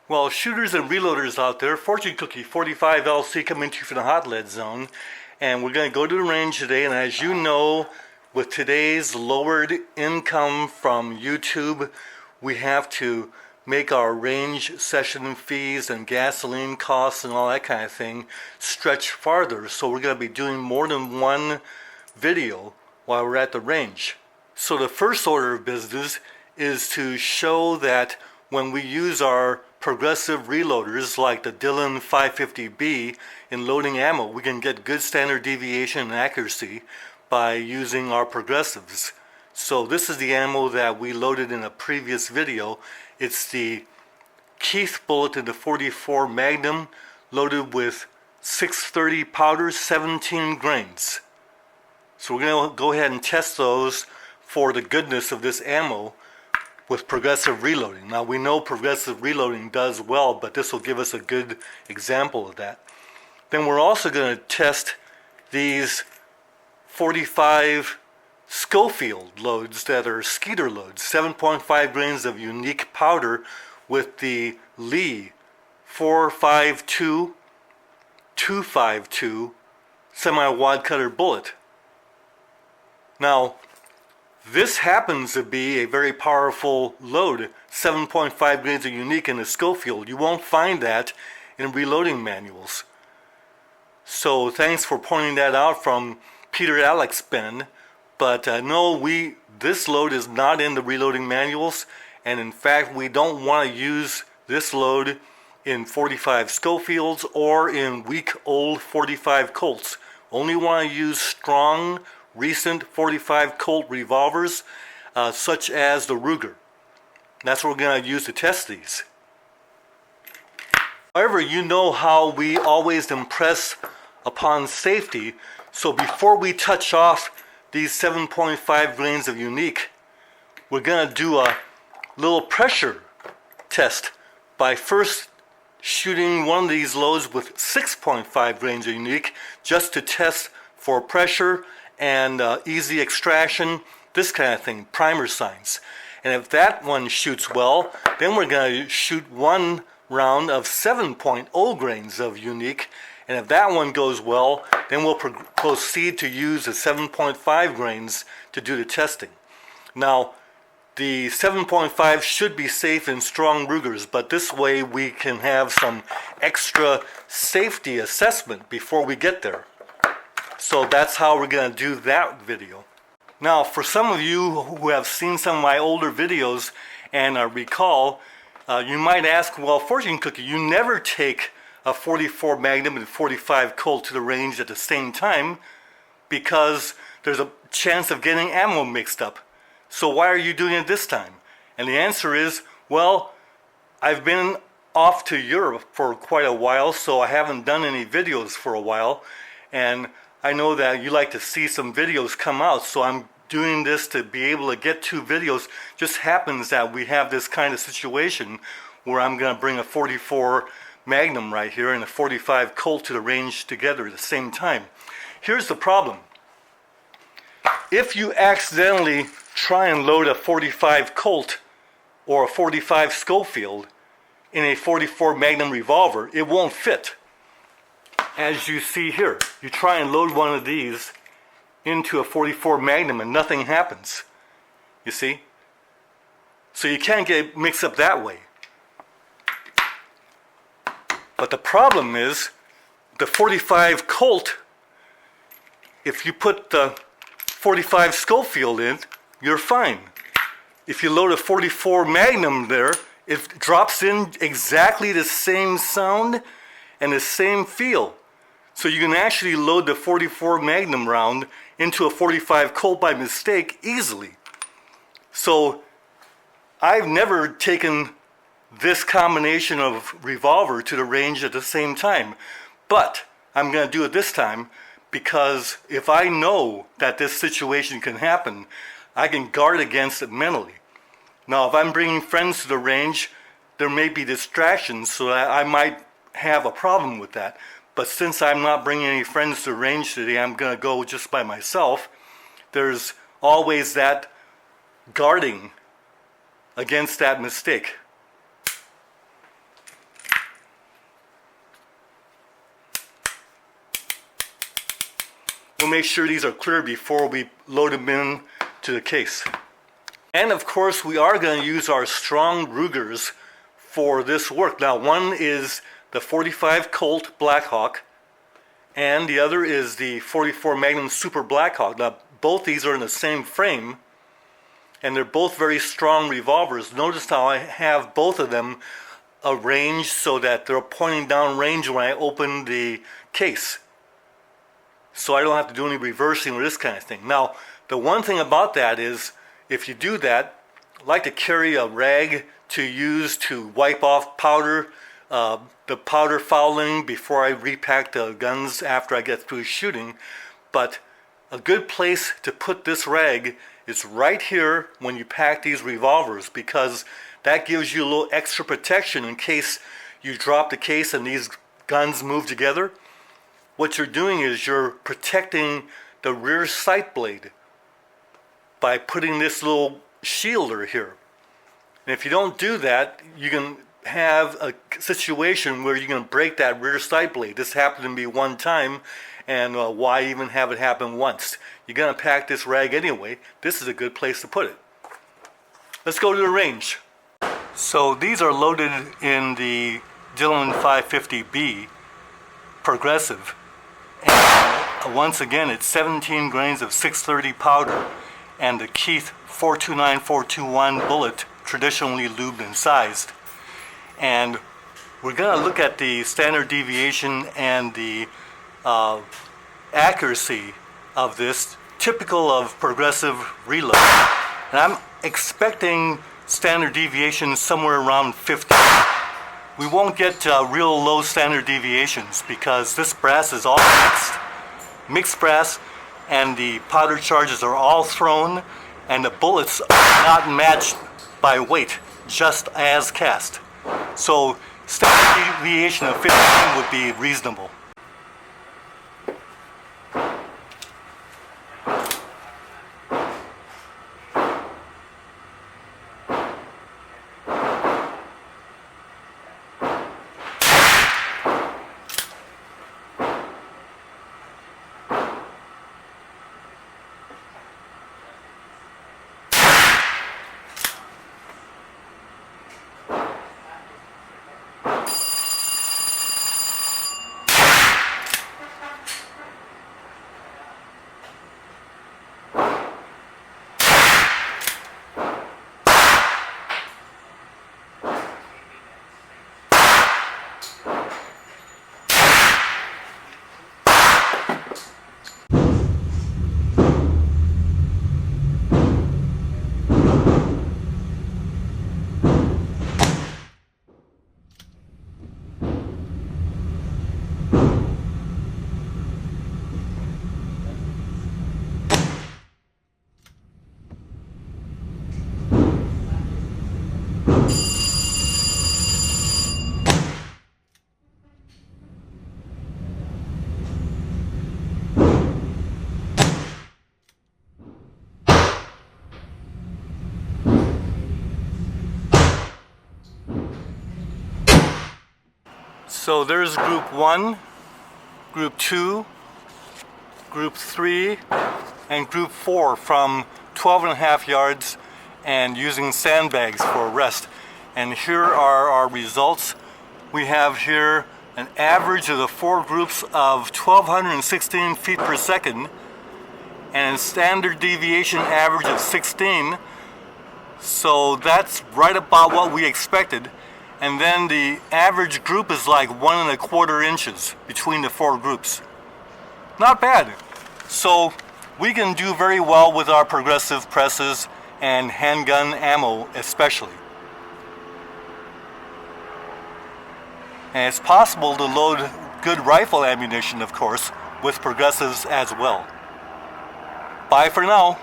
Well, shooters and reloaders out there, Fortune Cookie 45LC coming to you from the hot lead zone. And we're going to go to the range today. And as you know, with today's lowered income from YouTube, we have to make our range session fees and gasoline costs and all that kind of thing stretch farther. So we're going to be doing more than one video while we're at the range. So the first order of business is to show that when we use our progressive reloaders like the Dillon 550B in loading ammo, we can get good standard deviation and accuracy by using our progressives. So this is the ammo that we loaded in a previous video. It's the Keith bullet in the 44 Magnum loaded with 630 powder, 17 grains. So we're going to go ahead and test those for the goodness of this ammo with progressive reloading. Now we know progressive reloading does well, but this will give us a good example of that. Then we're also going to test these 45 Schofield loads that are Skeeter loads, 7.5 grains of unique powder with the Lee 4.52-2.52 semi-wad cutter bullet. Now, this happens to be a very powerful load, 7.5 grains of unique in the Schofield. You won't find that in reloading manuals. So thanks for pointing that out from Peter Alex Ben. But no, this load is not in the reloading manuals, and in fact we don't want to use this load in 45 Schofields or in weak old 45 Colts. Only want to use strong recent 45 Colt revolvers such as the Ruger. That's what we're going to use to test these. However, you know how we always impress upon safety, so before we touch off these 7.5 grains of unique, we're going to do a little pressure test by first shooting one of these loads with 6.5 grains of unique just to test for pressure and easy extraction, this kind of thing, primer signs. And if that one shoots well, then we're going to shoot one round of 7.0 grains of unique. And if that one goes well, then we'll proceed to use the 7.5 grains to do the testing. Now, the 7.5 should be safe in strong Rugers, but this way we can have some extra safety assessment before we get there. So that's how we're going to do that video. Now, for some of you who have seen some of my older videos and recall, you might ask, well, Fortune Cookie, you never take a 44 Magnum and 45 Colt to the range at the same time because there's a chance of getting ammo mixed up. So why are you doing it this time? And the answer is, well, I've been off to Europe for quite a while, so I haven't done any videos for a while. And I know that you like to see some videos come out, so I'm doing this to be able to get 2 videos. Just happens that we have this kind of situation where I'm going to bring a 44 Magnum right here and a 45 Colt to the range together at the same time. Here's the problem. If you accidentally try and load a 45 Colt or a 45 Schofield in a 44 Magnum revolver, it won't fit. As you see here, you try and load one of these into a 44 Magnum and nothing happens. You see? So you can't get mixed up that way. But the problem is, the 45 Colt, if you put the 45 Schofield in, you're fine. If you load a 44 Magnum there, it drops in exactly the same sound and the same feel. So you can actually load the 44 Magnum round into a 45 Colt by mistake easily. So I've never taken this combination of revolver to the range at the same time. But I'm going to do it this time because if I know that this situation can happen, I can guard against it mentally. Now, if I'm bringing friends to the range, there may be distractions, so I might have a problem with that. But since I'm not bringing any friends to the range today, I'm going to go just by myself. There's always that guarding against that mistake. to make sure these are clear before we load them in to the case. And of course, we are going to use our strong Rugers for this work. Now, one is the 45 Colt Blackhawk, and the other is the 44 Magnum Super Blackhawk. Now, both these are in the same frame, and they're both very strong revolvers. Notice how I have both of them arranged so that they're pointing down range when I open the case. So I don't have to do any reversing or this kind of thing. Now, the one thing about that is, if you do that, I like to carry a rag to use to wipe off powder, the powder fouling before I repack the guns after I get through shooting. But a good place to put this rag is right here when you pack these revolvers, because that gives you a little extra protection in case you drop the case and these guns move together. What you're doing is you're protecting the rear sight blade by putting this little shielder here. And if you don't do that, you can have a situation where you're going to break that rear sight blade. This happened to me one time, and why even have it happen once? You're going to pack this rag anyway. This is a good place to put it. Let's go to the range. So these are loaded in the Dillon 550B Progressive. And once again, it's 17 grains of 630 powder and the Keith 429-421 bullet, traditionally lubed and sized. And we're going to look at the standard deviation and the accuracy of this, typical of progressive reload. And I'm expecting standard deviation somewhere around 50. We won't get real low standard deviations because this brass is all mixed brass, and the powder charges are all thrown, and the bullets are not matched by weight, just as cast. So standard deviation of 15 would be reasonable. So there's group 1, group 2, group 3, and group 4 from 12.5 yards and using sandbags for rest. And here are our results. We have here an average of the 4 groups of 1,216 feet per second and a standard deviation average of 16. So that's right about what we expected. And then the average group is like 1¼ inches between the 4 groups. Not bad. So we can do very well with our progressive presses and handgun ammo especially. And it's possible to load good rifle ammunition, of course, with progressives as well. Bye for now.